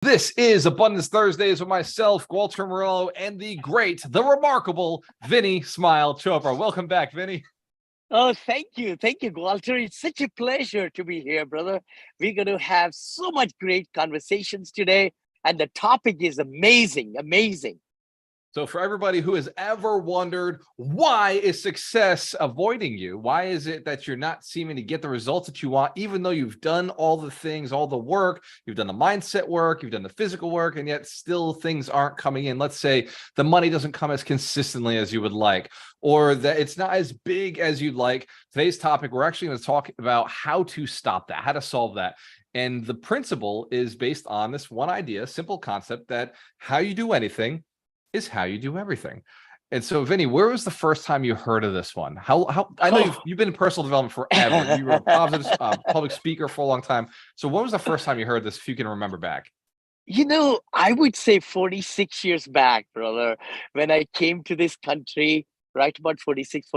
This is Abundance Thursdays with myself, Gualter Amarelo, and the great, the remarkable Vinney Smile Chopra. Welcome back, Vinney. Oh, thank you. Thank you, Gualter. It's such a pleasure to be here, brother. We're going to have so much great conversations today, and the topic is amazing, amazing. So for everybody who has ever wondered, why is success avoiding you? Why is it that you're not seeming to get the results that you want, even though you've done all the things, all the work, you've done the mindset work, you've done the physical work, and yet still things aren't coming in? Let's say the money doesn't come as consistently as you would like, or that it's not as big as you'd like. Today's topic, we're actually going to talk about how to stop that, how to solve that. And the principle is based on this one idea, simple concept that how you do anything is how you do everything. And so, Vinney, where was the first time you heard of this one? How I know you've been in personal development forever. You were a positive public speaker for a long time. So when was the first time you heard this, if you can remember back? I would say 46 years back, brother, when I came to this country, right about 46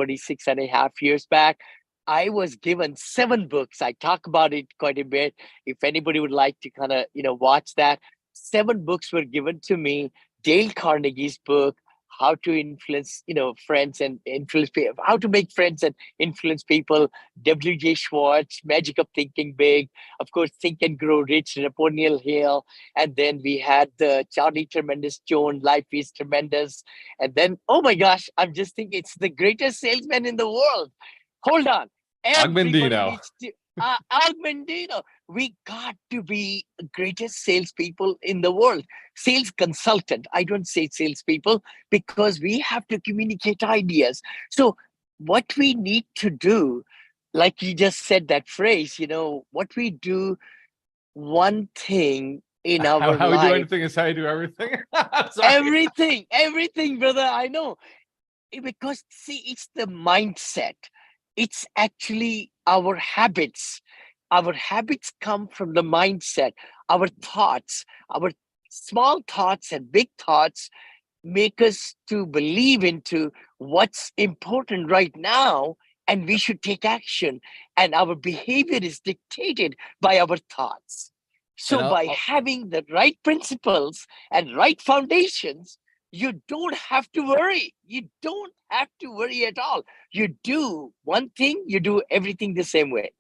and a half years back, I was given 7 books. I talk about it quite a bit. If anybody would like to kind of, watch that, 7 books were given to me. Dale Carnegie's book, How to Influence, Friends and Influence People, How to Make Friends and Influence People, W.J. Schwartz, Magic of Thinking Big, of course, Think and Grow Rich, Napoleon Hill, and then we had the Charlie Tremendous Jones, Life is Tremendous, and then, oh my gosh, I'm just thinking it's the greatest salesman in the world. Hold on. Everybody Augmendino. needs to, Augmendino. We got to be the greatest salespeople in the world. Sales consultant. I don't say salespeople because we have to communicate ideas. So, what we need to do, like you just said that phrase, what we do one thing in our How we do life, anything is how you do everything. Sorry. everything, brother. I know. Because, see, it's the mindset, it's actually our habits. Our habits come from the mindset. Our thoughts, our small thoughts and big thoughts make us to believe into what's important right now, and we should take action, and our behavior is dictated by our thoughts. And So by having the right principles and right foundations, you don't have to worry. You don't have to worry at all. You do one thing, you do everything the same way.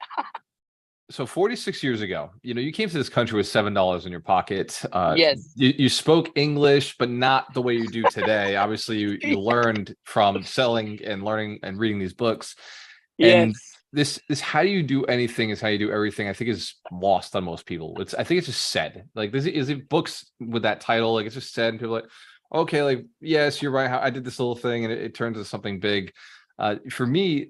so 46 years ago, you came to this country with $7 in your pocket. Yes. You spoke English, but not the way you do today. Obviously, you learned from selling and learning and reading these books. And Yes. this how do you do anything is how you do everything, I think, is lost on most people. I think it's just said. Like, is it books with that title? Like, it's just said, and people are like, okay, like, yes, you're right. I did this little thing, and it turns into something big. For me,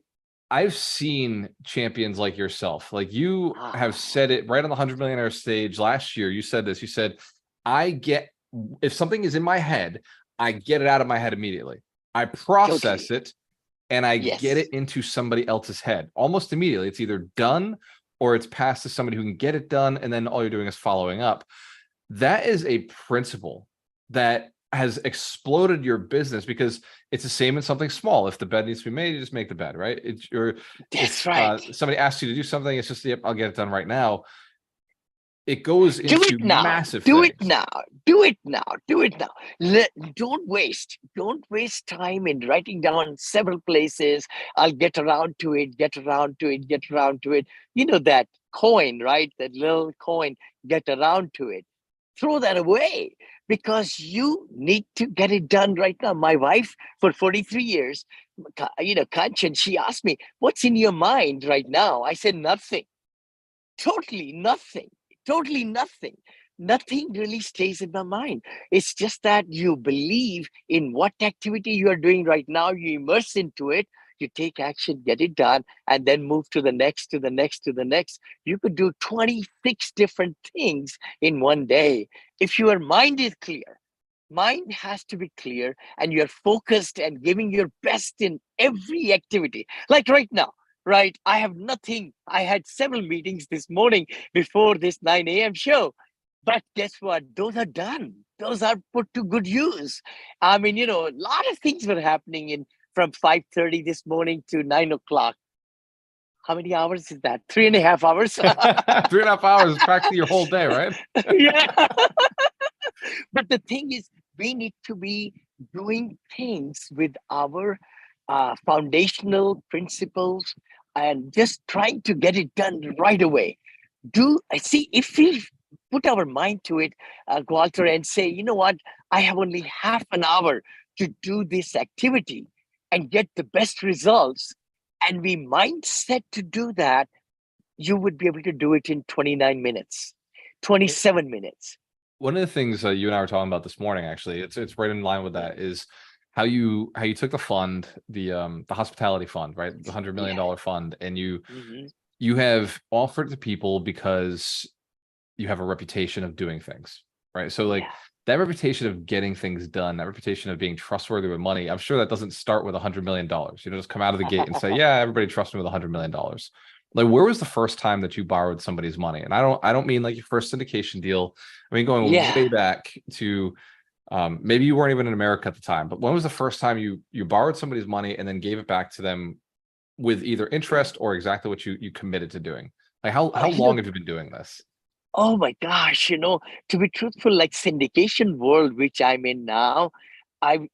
I've seen champions like yourself. Like, you have said it right on the 100 Millionaire stage last year. You said this. You said, if something is in my head, I get it out of my head immediately. I process Totally. it, and I get Yes. it into somebody else's head almost immediately. It's either done or it's passed to somebody who can get it done, and then all you're doing is following up. That is a principle that has exploded your business, because it's the same in something small. If the bed needs to be made, you just make the bed, right? That's right. Somebody asks you to do something, it's just, yep, I'll get it done right now. It goes Do it into now. massive Do it things. now. Do it now. Do it now. Don't waste. Don't waste time in writing down several places. I'll get around to it, get around to it, get around to it. You know that coin, right? That little coin, get around to it. Throw that away because you need to get it done right now. My wife, for 43 years, Kanchan, she asked me, what's in your mind right now? I said, nothing. Totally nothing. Totally nothing. Nothing really stays in my mind. It's just that you believe in what activity you are doing right now, you immerse into it, you take action, get it done, and then move to the next, to the next, to the next. You could do 26 different things in one day. If your mind is clear, mind has to be clear, and you're focused and giving your best in every activity. Like right now, right? I have nothing. I had several meetings this morning before this 9 a.m. show. But guess what? Those are done. Those are put to good use. I mean, a lot of things were happening in from 5:30 this morning to 9 o'clock. how many hours is that? 3.5 hours. 3.5 hours is practically your whole day, right? Yeah. But the thing is, we need to be doing things with our foundational principles and just trying to get it done right away. Do I see if we put our mind to it, Gualter, and say, you know what, I have only half an hour to do this activity and get the best results, and we mindset to do that, you would be able to do it in 29 minutes, 27 minutes. One of the things you and I were talking about this morning, actually, it's right in line with that, is how you took the fund, the hospitality fund, right, the $100 million fund, and Mhm. you have offered to people because you have a reputation of doing things, right? So like Yeah. that reputation of getting things done, that reputation of being trustworthy with money, I'm sure that doesn't start with $100 million. You don't just come out of the gate and say, yeah, everybody trusts me with $100 million. Like, where was the first time that you borrowed somebody's money? And I don't mean like your first syndication deal. I mean, going way Yeah. back to maybe you weren't even in America at the time, but when was the first time you borrowed somebody's money and then gave it back to them with either interest or exactly what you committed to doing? Like, how You long know, have you been doing this? oh my gosh, to be truthful, like syndication world, which I'm in now, I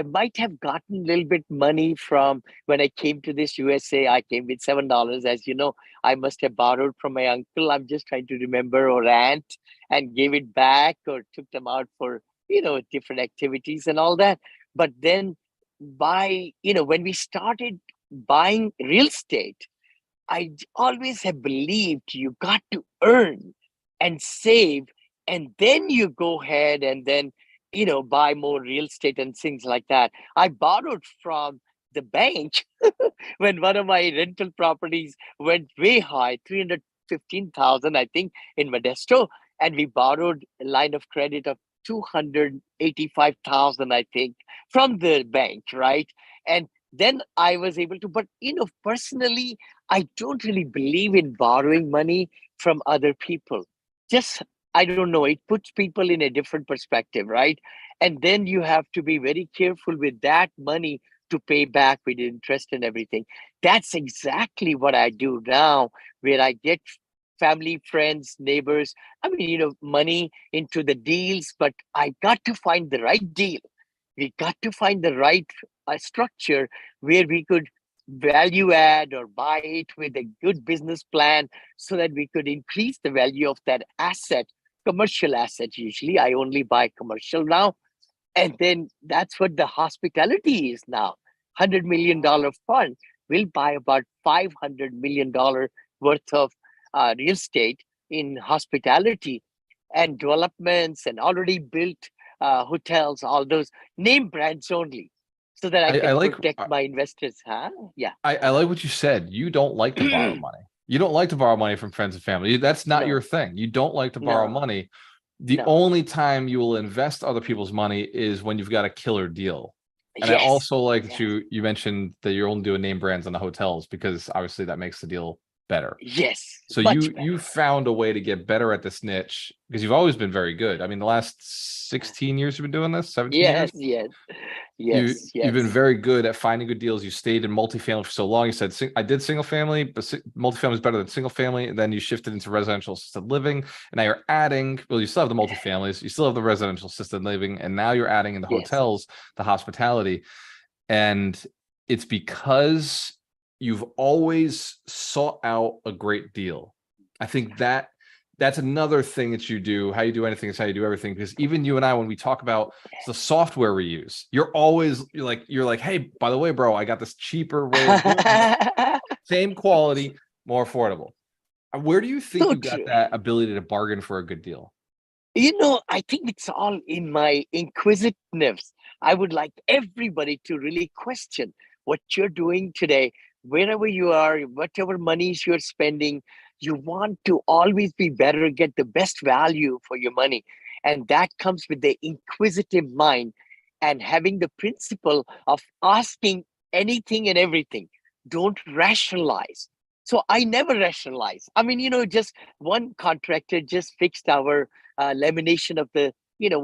might have gotten a little bit money from when I came to this USA. I came with $7. As you know, I must have borrowed from my uncle. I'm just trying to remember, or aunt, and gave it back or took them out for, different activities and all that. But then when we started buying real estate, always have believed you got to earn and save, and then you go ahead and then buy more real estate and things like that. I borrowed from the bank when one of my rental properties went way high, 315,000, I think, in Modesto, and we borrowed a line of credit of 285,000, I think, from the bank, right? And then I was able to, but personally, I don't really believe in borrowing money from other people. Just, I don't know, it puts people in a different perspective, right? And then you have to be very careful with that money to pay back with interest and everything. That's exactly what I do now, where I get family, friends, neighbors, I mean, money into the deals, but I got to find the right deal. We got to find the right structure where we could value add or buy it with a good business plan so that we could increase the value of that asset, commercial asset. Usually, I only buy commercial now. And then that's what the hospitality is now. $100 million fund will buy about $500 million worth of real estate in hospitality and developments and already built hotels, all those name brands only, so that I I can like protect my investors. Huh? Yeah. I like what you said. You don't like to borrow money. You don't like to borrow money from friends and family. That's not your No, thing. You don't like to borrow no, money. The no. only time you will invest other people's money is when you've got a killer deal. And I Yes, also like that yes, you mentioned that you're only doing name brands on the hotels because obviously that makes the deal better. yes. So Much you better. found a way to get better at this niche because you've always been very good. I mean, the last 16 years you've been doing this, 17 years. Yes, yes, You yes, you've been yes, very good at finding good deals. You stayed in multifamily for so long. You said I did single family, but multifamily is better than single family. And then you shifted into residential assisted living, and now you're adding. Well, you still have the multifamilies, you still have the residential assisted living, and now you're adding in the yes. hotels, the hospitality, and it's because you've always sought out a great deal. I think that's another thing that you do. How you do anything is how you do everything. Because even you and I, when we talk about the software we use, you're like, hey, by the way, bro, I got this cheaper way of doing it, same quality, more affordable. Where do you think So you got true. that ability to bargain for a good deal? I think it's all in my inquisitiveness. I would like everybody to really question what you're doing today, wherever you are, whatever monies you're spending. You want to always be better, get the best value for your money. And that comes with the inquisitive mind and having the principle of asking anything and everything. Don't rationalize. So I never rationalize. I mean, just one contractor just fixed our lamination of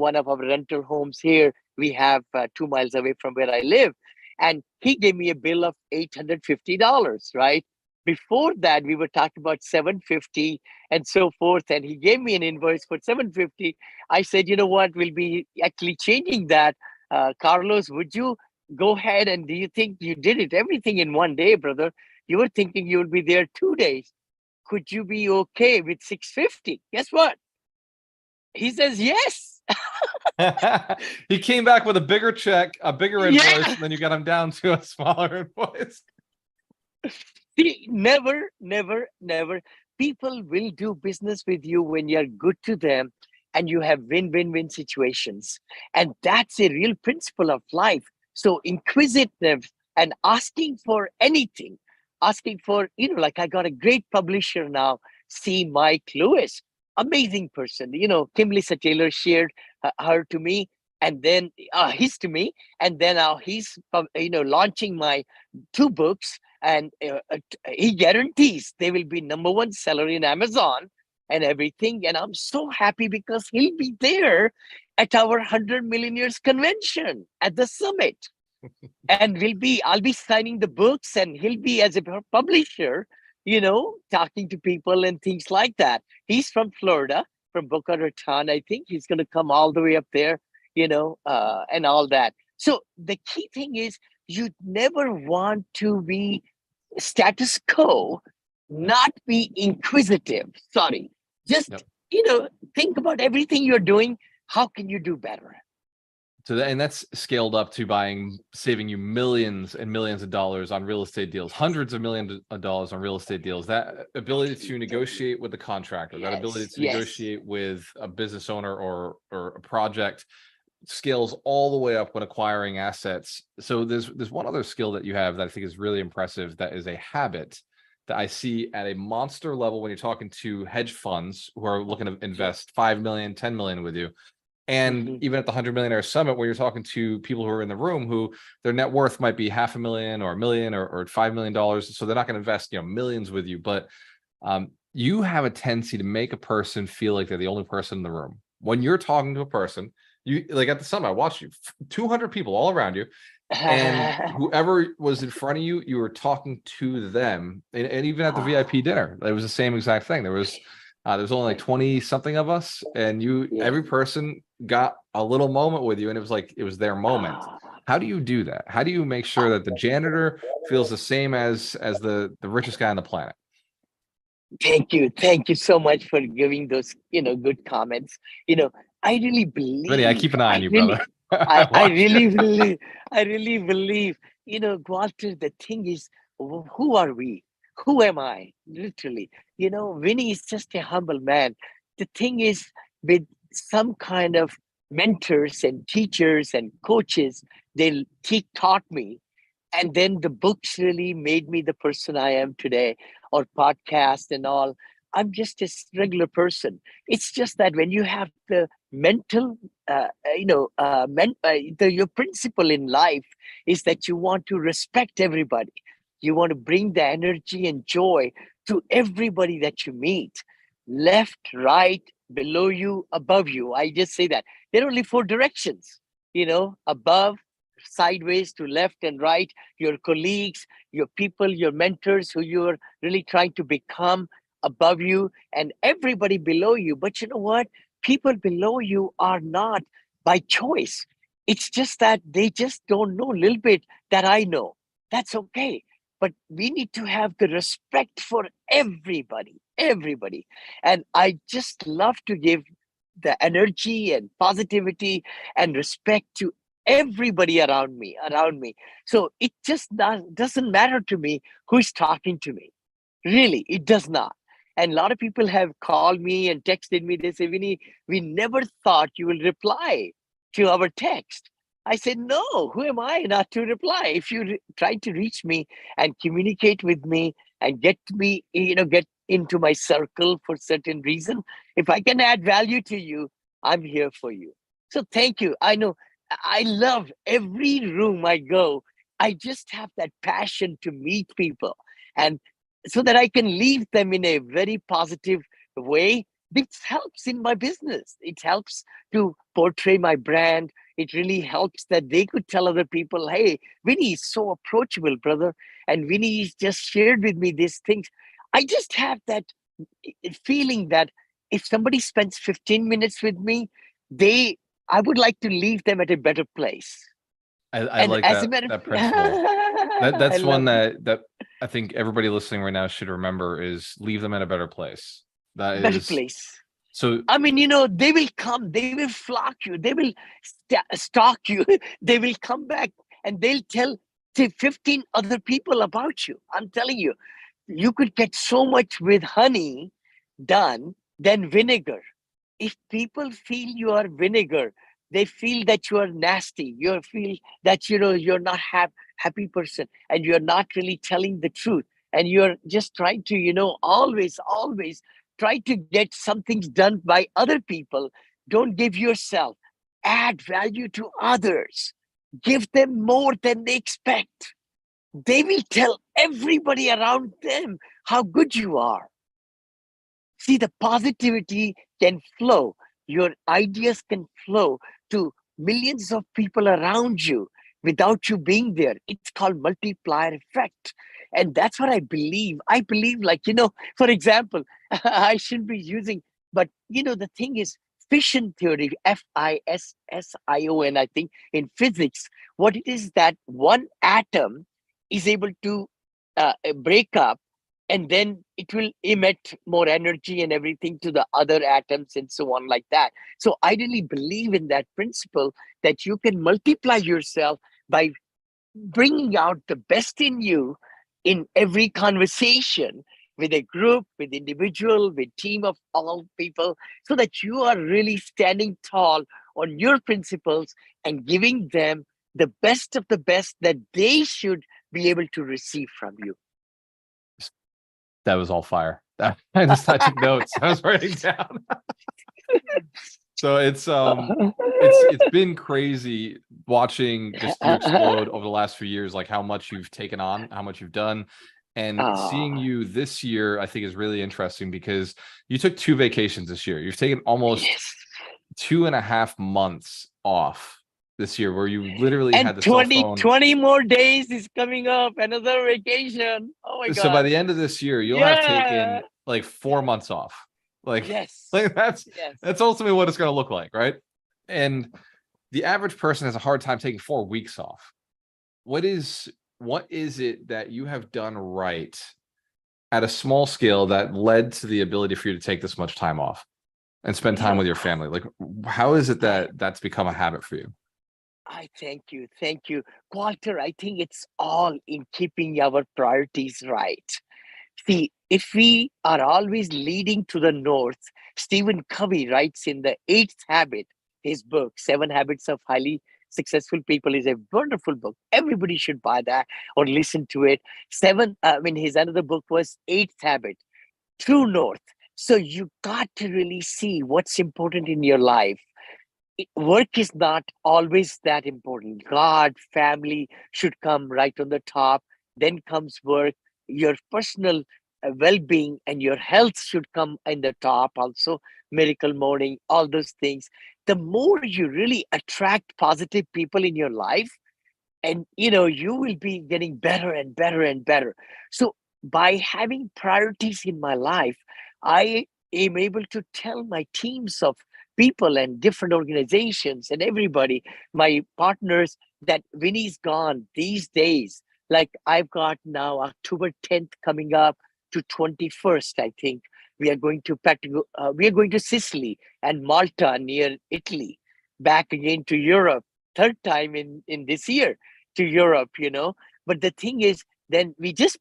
one of our rental homes here. We have 2 miles away from where I live. And he gave me a bill of $850, right? Before that, we were talking about 750 and so forth. And he gave me an invoice for 750. I said, you know what, we'll be actually changing that. Carlos, would you go ahead, and do you think you did it everything in one day, brother? You were thinking you would be there 2 days. Could you be okay with 650? Guess what? He says, yes. He came back with a bigger check, a bigger invoice, Yeah. and then you got him down to a smaller invoice. See, never, never, never. People will do business with you when you're good to them and you have win-win-win situations. And that's a real principle of life. So inquisitive and asking for anything, asking for, like I got a great publisher now, C. Mike Lewis, amazing person. Kimberly Taylor shared her to me, and then his to me, and then now he's, launching my 2 books, and he guarantees they will be #1 seller in Amazon and everything. And I'm so happy because he'll be there at our 100 Millionaires convention at the summit. And I'll be signing the books, and he'll be as a publisher, talking to people and things like that. He's from Florida, from Boca Raton. I think he's going to come all the way up there, and all that. So the key thing is, you never want to be status quo, not be inquisitive. Sorry. Just, Yep. think about everything you're doing. How can you do better? So and that's scaled up to saving you millions and millions of dollars on real estate deals, hundreds of millions of dollars on real estate deals. That ability to negotiate with the contractor, that ability to negotiate with a business owner or a project, scales all the way up when acquiring assets. So there's one other skill that you have that I think is really impressive, that is a habit that I see at a monster level when you're talking to hedge funds who are looking to invest 5 million, 10 million with you. And even at the 100 Millionaire Summit, where you're talking to people who are in the room who their net worth might be $500,000 or $1 million or $5 million. So they're not going to invest, millions with you. But you have a tendency to make a person feel like they're the only person in the room. When you're talking to a person, you, like at the summit, I watched you, 200 people all around you. And whoever was in front of you, you were talking to them. And even at the VIP dinner, it was the same exact thing. There was only like 20 something of us, and every person got a little moment with you, and it was like it was their moment. How do you do that? How do you make sure that the janitor feels the same as the richest guy on the planet? Thank you so much for giving those good comments. I really believe. Vinney, I keep an eye on you, brother. I really believe. Gualter, the thing is, who are we? Who am I? Literally, Vinney is just a humble man. The thing is, with some kind of mentors and teachers and coaches, he taught me, and then the books really made me the person I am today, or podcast and all. I'm just a regular person. It's just that when you have the mental, your principle in life is that you want to respect everybody. You want to bring the energy and joy to everybody that you meet, left, right, below you, above you. I just say that there are only 4 directions, above, sideways, to left and right, your colleagues, your people, your mentors who you're really trying to become, above you, and everybody below you. But you know what? People below you are not by choice. It's just that they just don't know a little bit that I know. That's okay. But we need to have the respect for everybody, everybody. And I just love to give the energy and positivity and respect to everybody around me. So it just doesn't matter to me who is talking to me. Really, it does not. And a lot of people have called me and texted me. They say, Vinney, we never thought you will reply to our text. I said, no, who am I not to reply? If you try to reach me and communicate with me and get me, get into my circle for certain reason, if I can add value to you, I'm here for you. So thank you. I know I love every room I go. I just have that passion to meet people, and so that I can leave them in a very positive way. This helps in my business. It helps to portray my brand. it really helps that they could tell other people, hey, Vinney is so approachable, brother. And Vinney just shared with me these things. I just have that feeling that if somebody spends 15 minutes with me, they I would like to leave them at a better place. I And like as a that matter of principle. I That's one love it. that I think everybody listening right now should remember is leave them in a better place. That Better is place. so I mean, they will come, they will flock you, they will stalk you, they will come back and they'll tell, say, 15 other people about you. I'm telling you, you could get so much with honey done than vinegar. If people feel you are vinegar, they feel that you are nasty. You feel that you're not happy person, and you're not really telling the truth, and you're just trying to always try to get some things done by other people. Don't give yourself. Add value to others. Give them more than they expect. They will tell everybody around them how good you are. See, the positivity can flow. Your ideas can flow to millions of people around you without you being there. It's called multiplier effect. And that's what I believe. I believe, like, for example, I shouldn't be using, but the thing is, fission theory, Fission, I think, in physics, what it is that one atom is able to break up, and then it will emit more energy and everything to the other atoms and so on, like that. So I really believe in that principle, that you can multiply yourself by bringing out the best in you in every conversation, with a group, with individual, with team of all people, so that you are really standing tall on your principles and giving them the best of the best that they should be able to receive from you. that was all fire. I took notes. I was writing down. So it's been crazy watching just you explode over the last few years, like how much you've taken on, how much you've done. And seeing you this year, I think is really interesting because you took 2 vacations this year. You've taken almost Yes. 2.5 months off this year, where you literally And had the cell 20 phone. 20 more days is coming up, another vacation. Oh my So by God. the end of this year, you'll have Yeah. taken like 4 months off. Like, Yes. like Yes. that's ultimately what it's going to look like, right? And the average person has a hard time taking 4 weeks off. What is it that you have done right at a small scale that led to the ability for you to take this much time off and spend You time know, with your family? Like, how is it I that that's become a habit for you? I thank you. Thank you. Walter, I think it's all in keeping our priorities right. See, if we are always leading to the north, Stephen Covey writes in the Eighth Habit, his book, Seven Habits of Highly Successful People, is a wonderful book. Everybody should buy that or listen to it. His another book was Eighth Habit, True North. So you got to really see what's important in your life. Work is not always that important. God, family should come right on the top. Then comes work. Your personal well-being and your health should come in the top also. Miracle Morning, all those things. The more you really attract positive people in your life, and you will be getting better and better and better. So by having priorities in my life, I am able to tell my teams of people and different organizations and everybody, my partners, that Vinny's gone these days. Like, I've got now October 10th coming up to 21st, I think. We are going to Sicily and Malta near Italy, back again to Europe, third time in this year to Europe. But the thing is, then we just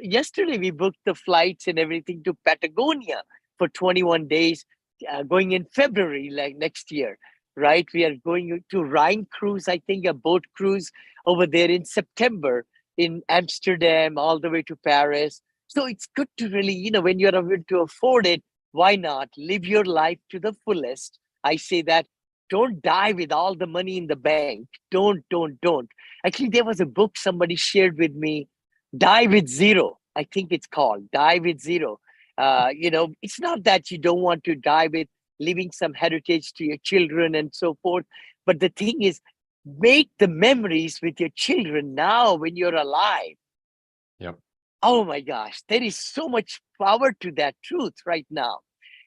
yesterday we booked the flights and everything to Patagonia for 21 days, going in February, like next year, right? We are going to Rhine cruise, I think, a boat cruise over there in September in Amsterdam, all the way to Paris. So it's good to really, when you're able to afford it, why not live your life to the fullest? I say that, don't die with all the money in the bank. Don't. Actually, there was a book somebody shared with me, Die with Zero. I think it's called Die with Zero. It's not that you don't want to die with leaving some heritage to your children and so forth. But the thing is, make the memories with your children now when you're alive. Yep. Oh my gosh, there is so much power to that truth right now.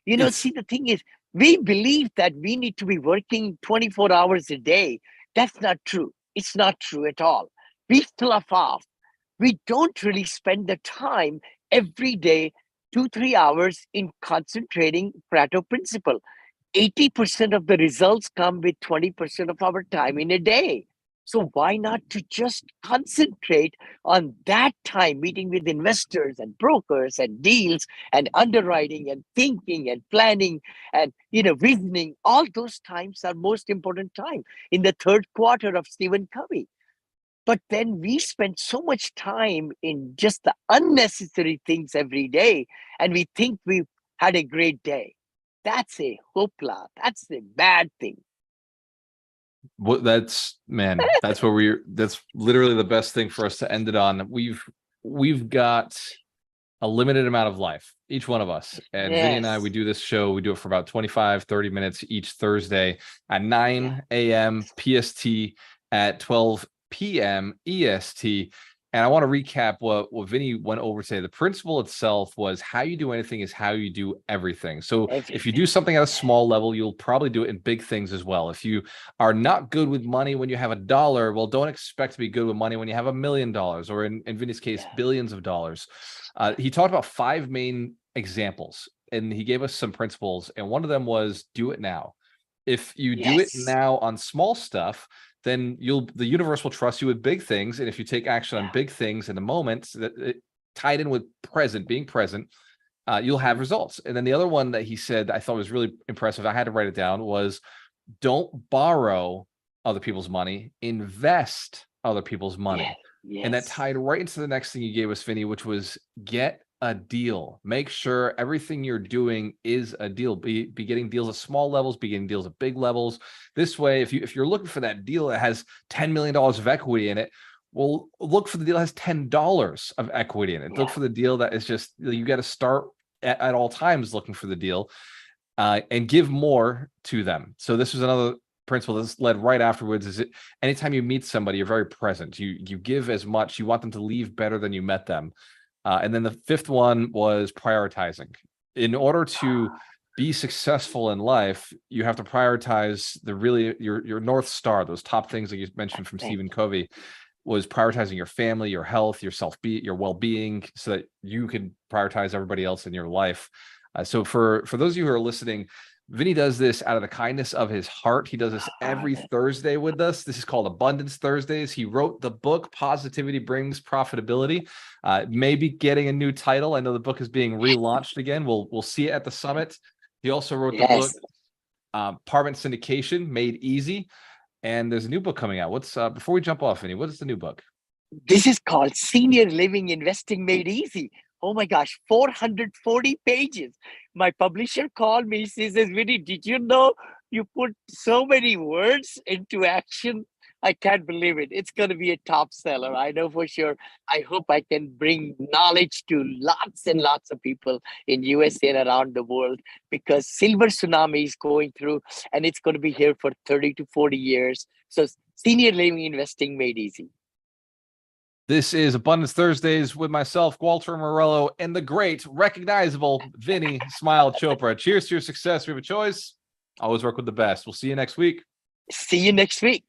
It's See, the thing is, we believe that we need to be working 24 hours a day. That's not true. It's not true at all. We fluff off. We don't really spend the time every day, 2, 3 hours in concentrating Pareto principle. 80% of the results come with 20% of our time in a day. So why not to just concentrate on that time, meeting with investors and brokers and deals and underwriting and thinking and planning and visioning. All those times are most important time in the third quarter of Stephen Covey. But then we spend so much time in just the unnecessary things every day, and we think we've had a great day. That's a hoopla. That's a bad thing. what that's man, that's where that's literally the best thing for us to end it on. We've got a limited amount of life, each one of us. And Vinney and I, we Yes. do this show, we do it for about 25-30 minutes each Thursday at 9 a.m. PST, at 12 p.m. EST. And I want to recap what Vinney went over today. The principle itself was how you do anything is how you do everything. So if you do something at a small level, you'll probably do it in big things as well. If you are not good with money when you have $1, well, don't expect to be good with money when you have $1 million, or in Vinney's case, billions of dollars. He talked about 5 main examples, and he gave us some principles. And one of them was do it now. If you do it now on small stuff, then the universe will trust you with big things. And if you take action on big things in the moment, that tied in with being present, you'll have results. And then the other one that he said I thought was really impressive, I had to write it down, was don't borrow other people's money, invest other people's money. And that tied right into the next thing you gave us, Vinney, which was get a deal. Make sure everything you're doing is a deal. Be getting deals at small levels, be getting deals at big levels. This way, if you're looking for that deal that has $10 million of equity in it, well, look for the deal that has $10 of equity in it. Look for the deal that is just, you got to start at all times looking for the deal, and give more to them. So this was another principle that's led right afterwards. Is it anytime you meet somebody, you're very present. You give as much. You want them to leave better than you met them. And then the 5th one was prioritizing. In order to be successful in life, you have to prioritize your North Star, those top things that you mentioned from Stephen Covey, was prioritizing your family, your health, your well-being, so that you can prioritize everybody else in your life. So for those of you who are listening, Vinney does this out of the kindness of his heart. He does this every Thursday with us. This is called Abundance Thursdays. He wrote the book, Positivity Brings Profitability. Maybe getting a new title. I know the book is being relaunched again. We'll see it at the summit. He also wrote the book, Apartment Syndication Made Easy. And there's a new book coming out. Before we jump off, Vinney, what is the new book? This is called Senior Living Investing Made Easy. Oh my gosh, 440 pages. My publisher called me. She says, Vinney, did you know you put so many words into action? I can't believe it. It's going to be a top seller. I know for sure. I hope I can bring knowledge to lots and lots of people in USA and around the world, because silver tsunami is going through, and it's going to be here for 30 to 40 years. So Senior Living Investing Made Easy. This is Abundance Thursdays with myself, Gualter Amarelo, and the great, recognizable Vinney Smile Chopra. Cheers to your success. We have a choice. Always work with the best. We'll see you next week. See you next week.